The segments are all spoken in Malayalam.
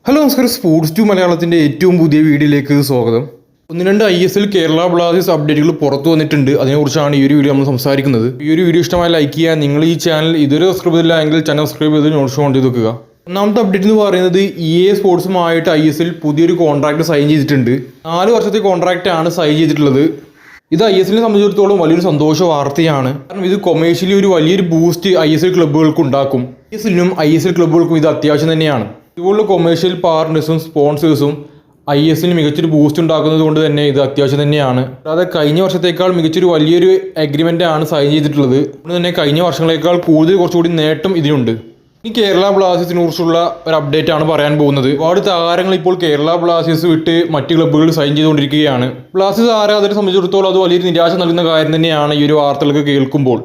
ഹലോ നമസ്കാരം, സ്പോർട്സ് ടു മലയാളത്തിൻ്റെ ഏറ്റവും പുതിയ വീഡിയോയിലേക്ക് സ്വാഗതം. ഒന്ന് രണ്ട് ISL കേരള ബ്ലാസ്റ്റേഴ്സ് അപ്ഡേറ്റുകൾ പുറത്തു വന്നിട്ടുണ്ട്. അതിനെക്കുറിച്ചാണ് ഈ ഒരു വീഡിയോ നമ്മൾ സംസാരിക്കുന്നത്. ഈ ഒരു വീഡിയോ ഇഷ്ടമായി ലൈക്ക് ചെയ്യുക. നിങ്ങൾ ഈ ചാനൽ ഇതുവരെ സബ്സ്ക്രൈബ് ചെയ്തില്ല എങ്കിൽ ചാനൽ സബ്സ്ക്രൈബ് ചെയ്ത് നോട്ടിഫിക്കേഷൻ ഓൺ ചെയ്ത് വെക്കുക. ഒന്നാമത്തെ അപ്ഡേറ്റ് എന്ന് പറയുന്നത് EA സ്പോർട്സുമായിട്ട് ISL പുതിയൊരു കോൺട്രാക്ട് സൈൻ ചെയ്തിട്ടുണ്ട്. 4 വർഷത്തെ കോൺട്രാക്റ്റ് ആണ് സൈൻ ചെയ്തിട്ടുള്ളത്. ഇത് ISLനെ സംബന്ധിച്ചിടത്തോളം വലിയൊരു സന്തോഷ വാർത്തയാണ്. കാരണം ഇത് കൊമേഴ്ഷ്യലി ഒരു വലിയൊരു ബൂസ്റ്റ് ISL ക്ലബ്ബുകൾക്ക് ഉണ്ടാക്കും. ISLനും ISL ക്ലബ്ബുകൾക്കും ഇത് അത്യാവശ്യം തന്നെയാണ്. ഇതുപോലുള്ള കൊമേഴ്ഷ്യൽ പാർട്ട്നേഴ്സും സ്പോൺസേഴ്സും ISLന് മികച്ചൊരു ബൂസ്റ്റ് ഉണ്ടാക്കുന്നത് കൊണ്ട് തന്നെ ഇത് അത്യാവശ്യം തന്നെയാണ്. അതായത് കഴിഞ്ഞ വർഷത്തേക്കാൾ മികച്ചൊരു വലിയൊരു അഗ്രിമെൻ്റ് ആണ് സൈൻ ചെയ്തിട്ടുള്ളത്. അതുകൊണ്ട് തന്നെ കഴിഞ്ഞ വർഷങ്ങളേക്കാൾ കുറച്ചുകൂടി നേട്ടം ഇതിനുണ്ട്. ഈ കേരള ബ്ലാസ്റ്റേഴ്സിനെ കുറിച്ചുള്ള ഒരു അപ്ഡേറ്റ് ആണ് പറയാൻ പോകുന്നത്. ഒരുപാട് താരങ്ങൾ ഇപ്പോൾ കേരള ബ്ലാസ്റ്റേഴ്സ് വിട്ട് മറ്റ് ക്ലബ്ബുകൾ സൈൻ ചെയ്തുകൊണ്ടിരിക്കുകയാണ്. ബ്ലാസ്റ്റേഴ്സ് ആരാധകരെ സംബന്ധിച്ചിടത്തോളം അത് വലിയൊരു നിരാശ നൽകുന്ന കാര്യം തന്നെയാണ് ഈ ഒരു വാർത്തകളൊക്കെ കേൾക്കുമ്പോൾ.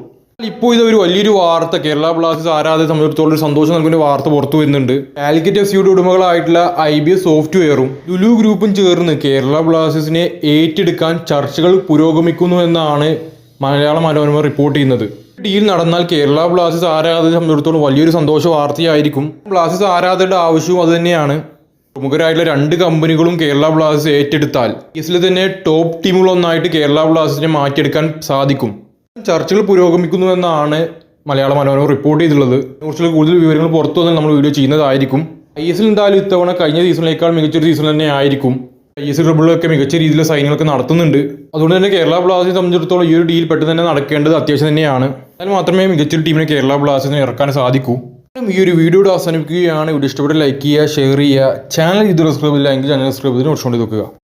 ഇപ്പോൾ ഇതൊരു വലിയൊരു വാർത്ത, കേരള ബ്ലാസ്റ്റേഴ്സ് ആരാധകരെ സംബന്ധിച്ചിടത്തോളം ഒരു സന്തോഷം നൽകുന്ന വാർത്ത പുറത്തു വരുന്നുണ്ട്. കാലിക്കറ്റ് FCയുടെ ഉടമകളായിട്ടുള്ള IBS സോഫ്റ്റ്വെയറും ലുലു ഗ്രൂപ്പും ചേർന്ന് കേരള ബ്ലാസ്റ്റേഴ്സിനെ ഏറ്റെടുക്കാൻ ചർച്ചകൾ പുരോഗമിക്കുന്നു എന്നാണ് മലയാള മനോരമ റിപ്പോർട്ട് ചെയ്യുന്നത്. ഡീൽ നടന്നാൽ കേരള ബ്ലാസ്റ്റേഴ്സ് ആരാധകരെ സംബന്ധിച്ചിടത്തോളം വലിയൊരു സന്തോഷ വാർത്തയായിരിക്കും. ബ്ലാസ്റ്റേഴ്സ് ആരാധകരുടെ ആവശ്യവും അതുതന്നെയാണ്. പ്രമുഖരായിട്ടുള്ള 2 കമ്പനികളും കേരള ബ്ലാസ്റ്റേഴ്സ് ഏറ്റെടുത്താൽ ISL തന്നെ ടോപ്പ് ടീമുകളൊന്നായിട്ട് കേരള ബ്ലാസ്റ്റേഴ്സിനെ മാറ്റിയെടുക്കാൻ സാധിക്കും. ചർച്ചകൾ പുരോഗമിക്കുന്നുവെന്നാണ് മലയാള മനോരമ റിപ്പോർട്ട് ചെയ്തിട്ടുള്ളത്. ഇതിനെക്കുറിച്ചുള്ള കൂടുതൽ വിവരങ്ങൾ പുറത്തു വന്നാൽ നമ്മൾ വീഡിയോ ചെയ്യുന്നതായിരിക്കും. ISL എന്തായാലും ഇത്തവണ കഴിഞ്ഞ സീസണിനേക്കാൾ മികച്ചൊരു സീസൺ തന്നെ ആയിരിക്കും. ISL ക്ലബ്ബുകളൊക്കെ മികച്ച രീതിയിലുള്ള സൈനുകളൊക്കെ നടത്തുന്നുണ്ട്. അതുകൊണ്ട് തന്നെ കേരള ബ്ലാസ്റ്റേഴ്സിനെ സംബന്ധിച്ചിടത്തോളം ഈ ഒരു ഡീൽ പെട്ടെന്ന് തന്നെ നടക്കേണ്ടത് അത്യാവശ്യം തന്നെയാണ്. എന്നാൽ മാത്രമേ മികച്ചൊരു ടീമിനെ കേരള ബ്ലാസ്റ്റേഴ്സിനെ ഇറക്കാൻ സാധിക്കൂ. ഈ ഒരു വീഡിയോയുടെ അവസാനിപ്പിക്കുകയാണ്. വീഡിയോ ഇഷ്ടപ്പെട്ട ലൈക്ക് ചെയ്യുക, ഷെയർ ചെയ്യുക. ചാനൽ ഇതുവരെ സബ്സ്ക്രൈബ് ചെയ്തില്ല എങ്കിൽ ചാനൽ സബ്സ്ക്രൈബ് ചെയ്ത് നോട്ടിഫിക്കേഷൻ വെക്കുക.